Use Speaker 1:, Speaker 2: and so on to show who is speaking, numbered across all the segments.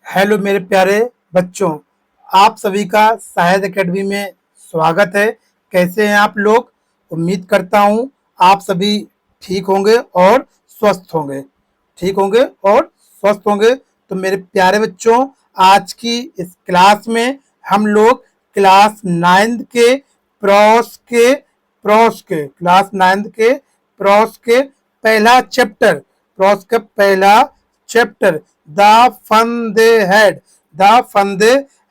Speaker 1: Hello मेरे प्यारे बच्चों, आप सभी का शाहिद एकेडमी में स्वागत है। कैसे हैं आप लोग? उम्मीद करता हूं आप सभी ठीक होंगे और स्वस्थ होंगे। ठीक होंगे और स्वस्थ होंगे। तो मेरे प्यारे बच्चों, आज की इस क्लास में हम लोग क्लास 9 के प्रॉस के पहला चैप्टर द फंदे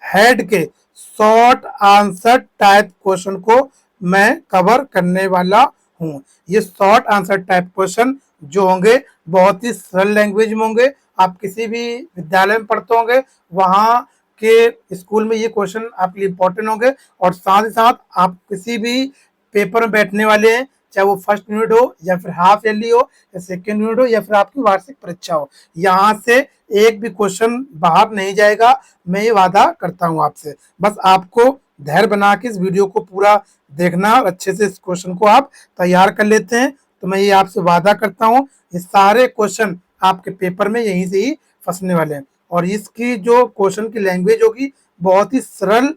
Speaker 1: हेड के शॉर्ट आंसर टाइप क्वेश्चन को मैं कवर करने वाला हूँ। ये शॉर्ट आंसर टाइप क्वेश्चन जो होंगे बहुत ही सरल लैंग्वेज में होंगे। आप किसी भी विद्यालय में पढ़ते होंगे, वहाँ के स्कूल में ये क्वेश्चन आपके लिए इंपॉर्टेंट होंगे। और साथ ही साथ आप किसी भी पेपर में बैठने वाले हैं, चाहे वो फर्स्ट यूनिट हो या फिर हाफ ईयरली हो या सेकेंड यूनिट हो या फिर आपकी वार्षिक परीक्षा हो, यहाँ से एक भी क्वेश्चन बाहर नहीं जाएगा। मैं ये वादा करता हूँ आपसे। बस आपको धैर्य बना के इस वीडियो को पूरा देखना और अच्छे से इस क्वेश्चन को आप तैयार कर लेते हैं, तो मैं ये आपसे वादा करता हूँ ये सारे क्वेश्चन आपके पेपर में यहीं से ही फंसने वाले हैं। और इसकी जो क्वेश्चन की लैंग्वेज होगी बहुत ही सरल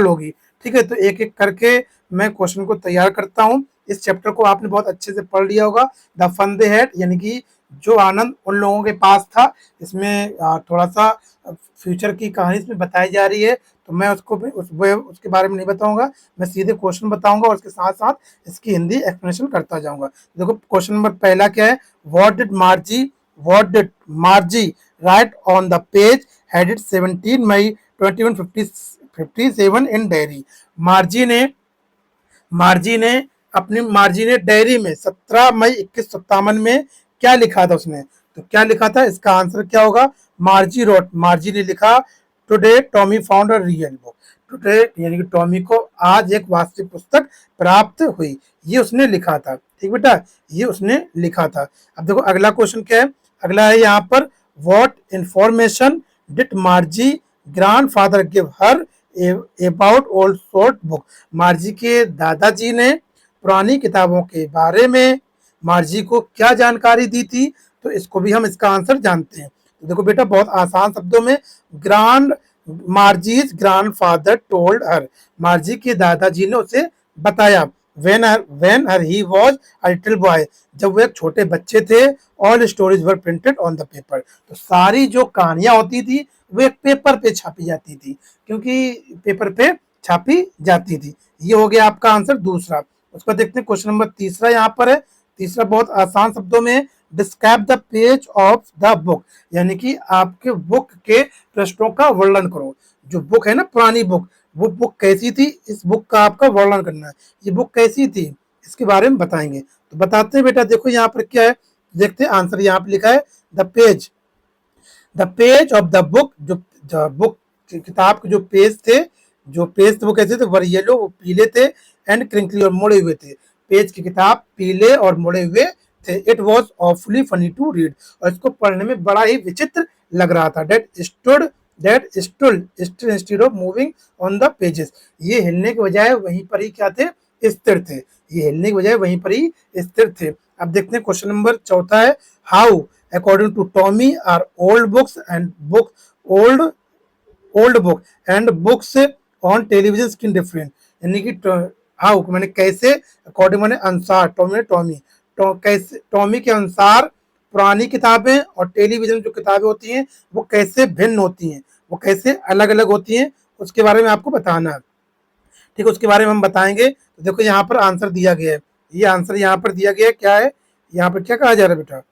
Speaker 1: होगी। ठीक है, तो एक एक करके मैं क्वेश्चन को तैयार करता हूँ। इस चैप्टर को आपने बहुत अच्छे से पढ़ लिया होगा, द फन दे हैड, यानी कि जो आनंद उन लोगों के पास था। इसमें थोड़ा सा फ्यूचर की कहानी इसमें बताई जा रही है, तो मैं उसके बारे में नहीं बताऊंगा। मैं सीधे क्वेश्चन बताऊंगा और उसके साथ साथ इसकी हिंदी एक्सप्लेनेशन करता जाऊंगा। देखो क्वेश्चन नंबर पहला क्या है, what did Margie write on the page headed 17 May 2157 in diary. Margie ने मार्जी ने डायरी में 17 मई 2157 में क्या लिखा था उसने? तो क्या लिखा था, इसका आंसर क्या होगा? मार्जी ने लिखा, today Tommy found a real book. Today यानी कि टॉमी को आज एक वास्तविक पुस्तक प्राप्त हुई, ये उसने लिखा था। ठीक बेटा, ये उसने लिखा था। अब देखो अगला क्वेश्चन क्या है। अगला है यहाँ पर, what information did मार्जी grandfather give her about old short book. मार्जी के दादाजी ने पुरानी किताबों के बारे में मार्जी को क्या जानकारी दी थी? तो इसको भी हम इसका आंसर जानते हैं। तो देखो बेटा, बहुत आसान शब्दों में, grand Margie's grandfather told her, Margie के दादाजी ने उसे बताया, when her he was a little boy, जब वो एक छोटे बच्चे थे, all stories were printed on the paper. तो सारी जो कहानियां होती थी वो एक पेपर पे छापी जाती थी, क्योंकि पेपर पे छापी जाती थी। ये हो गया आपका आंसर दूसरा। उसको देखते हैं क्वेश्चन नंबर तीसरा यहाँ पर है। तीसरा बहुत आसान शब्दों में, describe the page of the book, यानी कि आपके बुक के पृष्ठों का वर्णन करो। जो बुक है ना, पुरानी बुक, वो बुक कैसी थी, इस बुक का आपका वर्णन करना है। ये बुक कैसी थी इसके बारे में बताएंगे। तो बताते हैं बेटा। देखो यहाँ पर क्या है, देखते हैं आंसर। यहाँ पर लिखा है, the page of the book, जो बुक किताब के जो पेज थे वो कैसे थे? वर येलो, वो पीले थे, एंड क्रिंकली, और मुड़े हुए थे। पेज की किताब पीले और मुड़े हुए थे। It was awfully funny to read, और इसको पढ़ने में बड़ा ही विचित्र लग रहा था। That stood instead of moving on the pages, ये हिलने के बजाय वहीं पर ही क्या थे? स्थिर थे। ये हिलने के बजाय वहीं पर ही स्थिर थे। अब देखते हैं क्वेश्चन नंबर चौथा है, how according to Tommy are old books and books on television skin different, यानी कि हाउ मैंने कैसे, अकॉर्डिंग मैंने अनुसार, कैसे टॉमी के अनुसार पुरानी किताबें और टेलीविजन जो किताबें होती हैं वो कैसे भिन्न होती हैं, वो कैसे अलग अलग होती हैं, उसके बारे में आपको बताना है। ठीक है, उसके बारे में हम बताएंगे। तो देखो यहाँ पर आंसर दिया गया है। ये आंसर यहाँ पर दिया गया है, क्या है यहाँ पर, क्या कहा जा रहा है बेटा?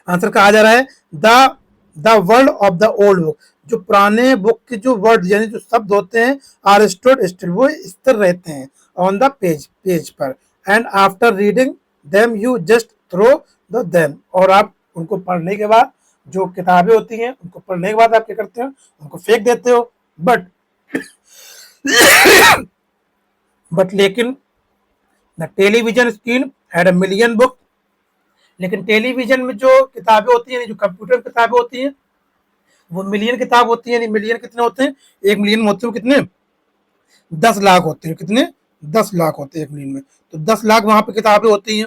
Speaker 1: आंसर कहा जा रहा है, the word of the old book, जो पुराने बुक के जो वर्ड यानी जो शब्द होते हैं, आर स्टोड स्टिल, वो स्थिर रहते हैं ऑन द पेज पर, and after reading them you just throw the them, और आप उनको पढ़ने के बाद, जो किताबें होती हैं उनको पढ़ने के बाद आप क्या करते हो? उनको फेंक देते हो। बट लेकिन the television screen had a million book, लेकिन टेलीविजन में जो किताबें होती हैं, जो कंप्यूटर किताबें होती हैं, वो मिलियन किताब होती है। मिलियन कितने होते हैं? 1 मिलियन में होते हैं कितने? 10 लाख होते हैं। कितने? 10 लाख होते हैं 1 मिलियन में। तो 10 लाख वहां पे किताबें होती हैं।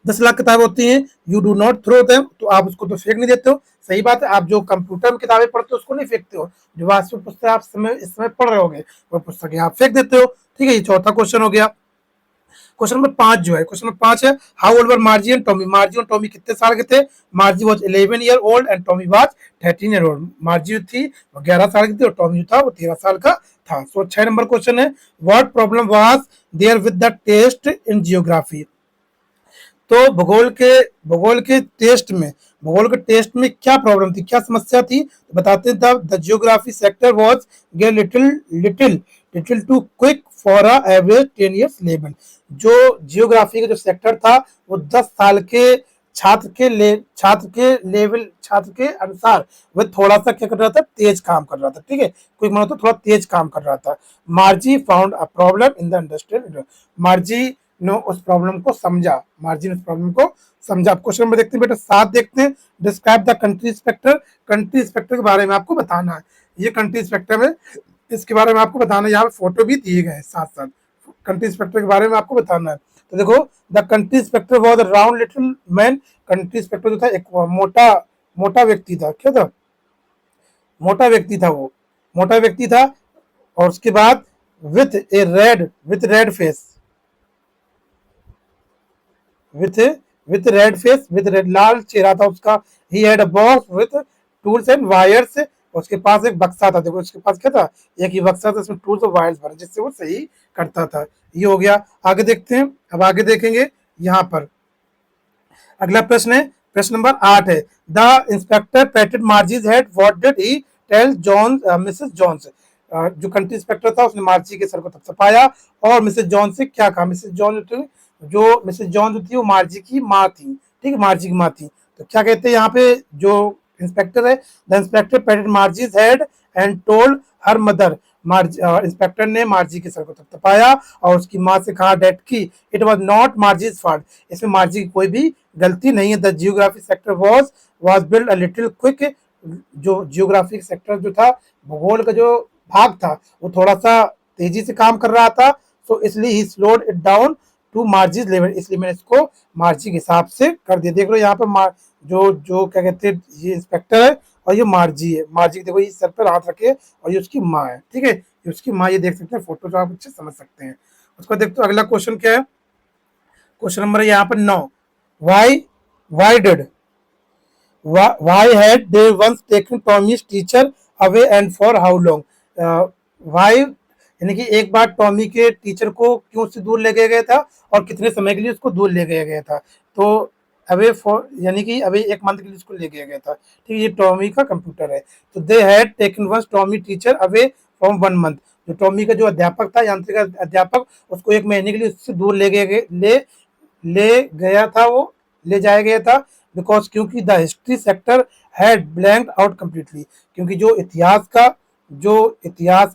Speaker 1: 10 लाख किताबें होती हैं, you do not throw them, तो आप उसको तो फेंक नहीं देते हो। सही बात है, आप जो कंप्यूटर में किताबें पढ़ते हो उसको नहीं फेंकते हो, जो वास्तविक पुस्तक आप इस समय पढ़ रहे होगे वो पुस्तकें आप फेंक देते हो। ठीक है, ये चौथा क्वेश्चन हो गया। क्वेश्चन नंबर 5 जो है, क्वेश्चन नंबर 5 है, how old were मार्जी and Tommy, मार्जी और टॉमी कितने साल के थे? मार्जी was 11 year old and Tommy was 13 year old. मार्जी थी वो 11 साल की थी और टॉमी जो था वो 13 साल का था। सो 6 नंबर क्वेश्चन है, what problem was there with the test in geography, तो भूगोल के टेस्ट में क्या प्रॉब्लम थी, क्या समस्या थी, तो बताते थे the geography sector was get little to quick for a average 10 years level. जो जियोग्राफी का जो सेक्टर था वो 10 साल के छात्र के अनुसार वह थोड़ा सा क्या कर रहा था, तेज काम कर रहा था। ठीक है, क्विक मतलब तो थोड़ा तेज काम कर रहा था। मार्जी found a problem in the industrial, मार्जी ने उस प्रॉब्लम को समझा, मार्जिन उस प्रॉब्लम को समझा। आप क्वेश्चन नंबर देखते हैं बेटा, 7 देखते हैं, describe the country inspector, country inspector के बारे में आपको बताना है। ये कंट्री इंस्पेक्टर है, इसके बारे में आपको बताना है, यहाँ पे फोटो भी दिए गए हैं साथ साथ, कंट्री इंस्पेक्टर के बारे में आपको बताना है। तो देखो, the country inspector was a round little man, country inspector जो था एक मोटा मोटा व्यक्ति था। क्या था? मोटा व्यक्ति था, वो मोटा व्यक्ति था। और उसके बाद with red face, with with red face, with red, लाल चेहरा था उसका। He had a box with tools and wires, उसके पास एक बक्सा था। देखो उसके पास क्या था, एक ही बक्सा था, उसमें टूल्स और वायर्स भरे जिससे वो सही करता था। ये हो गया। आगे देखते हैं, अब आगे देखेंगे यहाँ पर अगला प्रश्न है, प्रश्न नंबर 8 है, the inspector patted Margie's head, what did he tell John Mrs Jones, जो कंट्री इंस्पेक्टर था उसने मार्जी के सर को थपथपाया और मिसेस जॉन से क्या कहा? मिसेस जॉन जो मिसेस जॉन जो थी वो मार्जी की माँ थी। ठीक है, मार्जी की माँ थी। तो क्या कहते हैं यहाँ पे जो इंस्पेक्टर है, the inspector patted Margie's head and told her mother, inspector ने मार्जी के सर को थपथपाया और उसकी माँ से कहा डेट की इट वॉज नॉट मार्जीज फॉल्ट, इसमें मार्जी की कोई भी गलती नहीं है। The geography sector was build a little quick, जो जियोग्राफिक सेक्टर जो था, भूगोल का जो भाग था वो थोड़ा सा तेजी से काम कर रहा था। सो इसलिए ही slowed it down to margin level, इसलिए मैंने इसको मार्जिन के हिसाब से कर दिया। देख लो यहाँ पर जो जो क्या कहते हैं, ये इंस्पेक्टर है और ये मार्जी है। मार्जी देखो ये सर पर हाथ रखे और ये उसकी माँ है। ठीक है, ये उसकी माँ, ये देख सकते हैं फोटो, जो आप अच्छे समझ सकते हैं। उसको देखते हो अगला क्वेश्चन क्या है, क्वेश्चन नंबर है यहाँ पर 9, why why did why had they once taken Tommy's teacher away and for how long? Why यानी कि एक बार टॉमी के टीचर को क्यों से दूर ले गया गया था और कितने समय के लिए उसको दूर ले गया गया था? तो अवे फॉर यानी कि अवे 1 मंथ के लिए उसको ले गया गया था। ठीक है, ये टॉमी का कंप्यूटर है। तो they had taken once Tommy teacher away from 1 month, जो टॉमी का जो अध्यापक था, यांत्रिक अध्यापक, उसको 1 महीने के लिए उससे दूर ले गया था, वो ले जाया गया था। बिकॉज क्योंकि the history sector had blanked out completely, क्योंकि जो इतिहास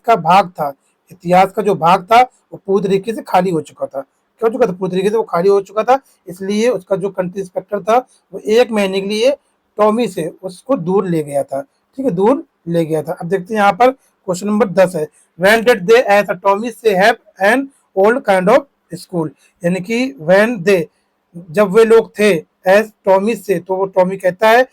Speaker 1: का भाग था, इतिहास का जो भाग था वो पूरी तरीके से खाली हो चुका था। क्या हो चुका था? पूरी तरीके से वो खाली हो चुका था। इसलिए उसका जो कंट्री इंस्पेक्टर था वो 1 महीने के लिए टॉमी से उसको दूर ले गया था। ठीक है, दूर ले गया था। अब देखते हैं यहाँ पर क्वेश्चन नंबर 10 है, when did they as a Tommy say have an old kind of school, यानी कि व्हेन दे, जब वे लोग थे, एज टॉमी से, तो वो टॉमी कहता है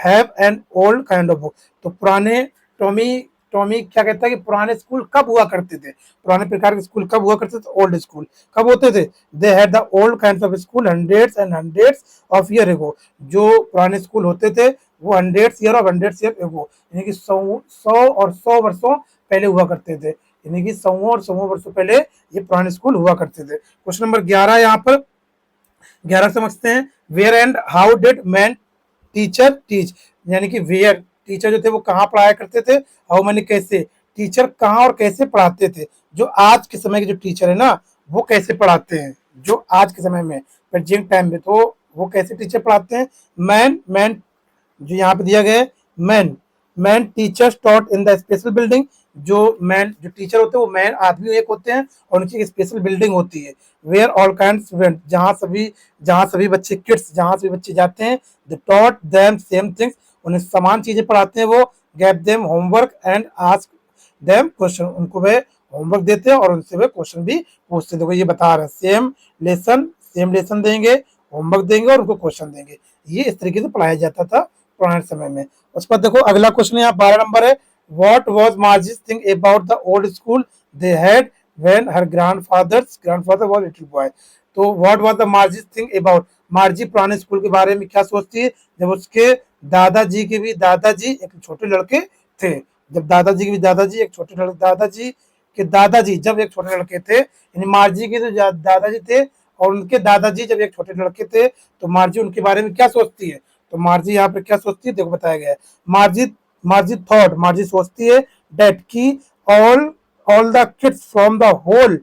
Speaker 1: have an old kind of book, तो पुराने टॉमी टॉमी क्या कहता है कि पुराने स्कूल कब हुआ करते थे, पुराने प्रकार के स्कूल कब हुआ करते थे? ओल्ड स्कूल कब होते थे? They had the old kind of school hundreds and hundreds of year ago, जो पुराने स्कूल होते थे वो हंड्रेड्स ईयर एगो, यानी कि 100 और 100 वर्षों पहले हुआ करते थे, यानी कि 100 और 100 वर्षों पहले ये पुराने स्कूल हुआ करते थे। क्वेश्चन नंबर 11 यहाँ पर 11 समझते हैं, where and how did man teacher teach, यानी कि वेयर, टीचर जो थे वो कहाँ पढ़ाया करते थे, हाउ मैंने कैसे, टीचर कहाँ और कैसे पढ़ाते थे। जो आज के समय के जो टीचर है ना वो कैसे पढ़ाते हैं, जो आज के समय में प्रेजेंट टाइम में, तो वो कैसे टीचर पढ़ाते हैं। मैन जो यहाँ पे दिया गया है, man teachers taught in the special building, जो टीचर होते हैं वो मैन आदमी एक होते हैं और उनकी एक स्पेशल बिल्डिंग होती है। वेयर ऑल काइंड स्टूडेंट, जहाँ सभी बच्चे किड्स, जहाँ सभी बच्चे जाते हैं, the taught them same things, उन्हें समान चीजें पढ़ाते हैं। वो gap them homework and ask them question, उनको वे होमवर्क देते हैं और उनसे वे क्वेश्चन भी पूछते हैं। देखो ये बता रहे हैं, सेम लेसन देंगे, होमवर्क देंगे और उनको क्वेश्चन देंगे। ये इस तरीके से पढ़ाया जाता था पुराने समय में। उसके बाद देखो अगला क्वेश्चन यहाँ 12 नंबर है, what was Margie's thing about the old school they had when her grandfather was little boy. तो what was the Margie's thing about, Margie पुराने स्कूल के बारे में क्या सोचती है जब उसके दादाजी के भी दादाजी एक छोटे लड़के थे। जब दादाजी के भी दादाजी एक छोटे लड़के, दादाजी के दादाजी जब एक छोटे लड़के थे, यानी मार्जी के जो दादाजी थे और उनके दादाजी जब एक छोटे लड़के थे, तो मार्जी उनके बारे में क्या सोचती है। तो मार्जी यहाँ पे क्या सोचती है देखो बताया गया है। मार्जी मार्जी थॉट, मार्जी सोचती है डेट की all the kids from the whole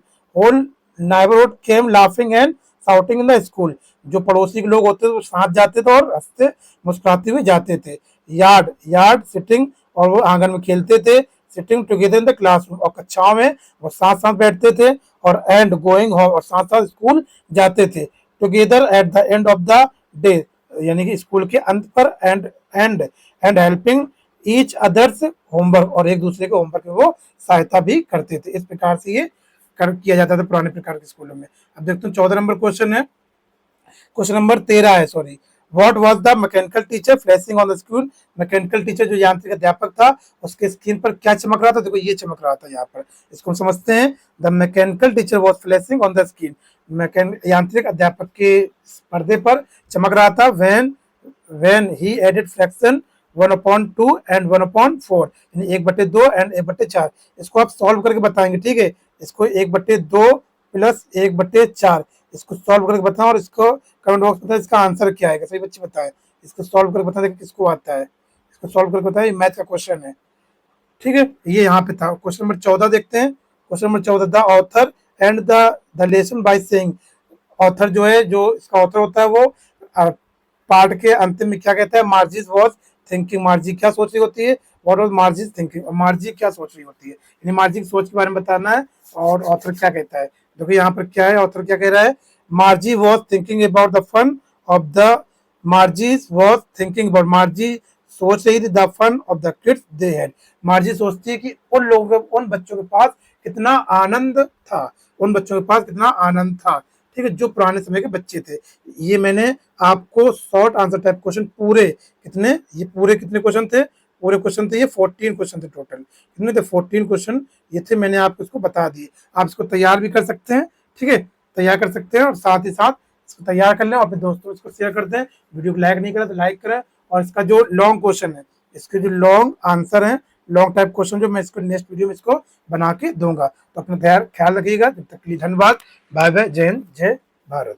Speaker 1: neighbourhood came laughing and shouting in the school. जो पड़ोसी के लोग होते थे वो साथ जाते थे और हंसते मुस्कुराते हुए जाते थे। यार्ड सिटिंग, और वो आंगन में खेलते थे। Sitting together in the classroom, और कक्षाओं में वो साथ साथ बैठते थे। और एंड गोइंग होम, और साथ साथ स्कूल जाते थे। Together at the end of the day, यानी कि स्कूल के अंत पर। And helping each others homework, और एक दूसरे के होमवर्क में वो सहायता भी करते थे। इस प्रकार से ये किया जाता था पुराने प्रकार के स्कूलों में। अब देखते हैं 14 नंबर क्वेश्चन है, क्वेश्चन नंबर 13 है sorry. What was the mechanical teacher flashing on the screen, mechanical teacher जो यांत्रिक अध्यापक था उसके स्क्रीन पर क्या चमक रहा था, देखो ये चमक रहा था यहाँ पर। इसको हम समझते हैं, the mechanical teacher was flashing on the screen, यांत्रिक अध्यापक के पर्दे पर चमक रहा था। When he added fraction 1/2 and 1/4, यानी 1/2 एंड 1/4। इसको आप सॉल्व करके बताएंगे, ठीक है। इसको 1/2 प्लस 1/4 इसको सॉल्व करके बताओ, और इसको कमेंट बॉक्स में बताएं इसका आंसर क्या है। सही बच्चे बताएं, इसको सॉल्व करके बता दें किसको आता है। इसको सॉल्व करके बताएं, मैथ का क्वेश्चन है, ठीक है। ये यहाँ पे था। क्वेश्चन नंबर 14 देखते हैं। Question number 14, the author and the lesson by saying. Author जो है, जो इसका ऑथर होता है वो पार्ट के अंतिम में क्या कहता है, मार्जिस वॉज थिंकिंग, मार्जी क्या सोच रही होती है। व्हाट वाज मार्जिस थिंकिंग, मार्जी क्या सोच रही होती है, यानी मार्जी की सोच के बारे में बताना है। और ऑथर क्या कहता है, देखो यहाँ पर क्या है, ऑथर क्या कह रहा है, Margie was thinking about the fun of the, Margie's was thinking about, Margie सोच रही थी the fun of the kids they had. Margie सोचती है कि उन लोगों के, उन बच्चों के पास कितना आनंद था, उन बच्चों के पास कितना आनंद था, ठीक है, जो पुराने समय के बच्चे थे। ये मैंने आपको शॉर्ट आंसर टाइप क्वेश्चन पूरे कितने, ये पूरे कितने क्वेश्चन थे, पूरे क्वेश्चन थे ये 14 क्वेश्चन थे टोटल। कितने थे, 14 क्वेश्चन ये थे, मैंने आपको इसको बता दिए। आप इसको तैयार भी कर सकते हैं, ठीक है, तैयार कर सकते हैं। और साथ ही साथ इसको तैयार कर लें और अपने दोस्तों इसको शेयर कर दें। वीडियो को लाइक नहीं करें तो लाइक करें। और इसका जो लॉन्ग क्वेश्चन है, इसके जो लॉन्ग आंसर है, लॉन्ग टाइप क्वेश्चन, जो मैं इसको नेक्स्ट वीडियो में इसको बना के दूंगा। तो अपना ख्याल रखिएगा। जब तक के लिए धन्यवाद। बाय बाय, जय हिंद, जय भारत।